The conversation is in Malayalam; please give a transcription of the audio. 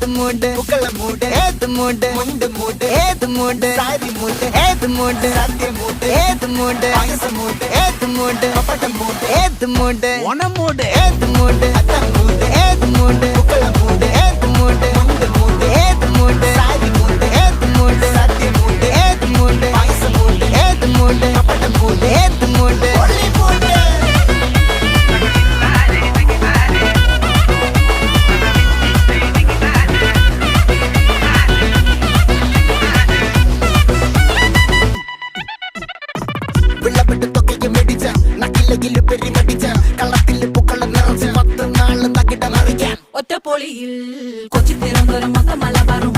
മൂട് പൂക്കള മൂട് ഏത് മൂട് മുണ്ട് മൂട് ഏത് മൂട് സാരി മൂട് ഏത് മൂട് സദ്യ മൂട് ഏത് മൂട് പായസ മൂട് ഏത് മൂട് പപ്പടം മൂട് ഏത് മൂട് ഓണം മൂട് ഏത് മൂട് അത്തം മൂട് ഏത് മൂട് പൂക്കള മൂട് ഏത് മൂട് മുണ്ട് മൂട് ഏത് മൂട് സാരി മൂട് ഏത് മൂട് സദ്യ മൂട് ഏത് മൂട് പായസ മൂട് ഏത് മൂട് പപ്പടം മൂട് ഏത് മൂട് ഒള്ളി മൂട് ഒറ്റപ്പൊളിയിൽ കൊച്ചി തിരുവനന്തപുരം മൊത്തം മലബാറും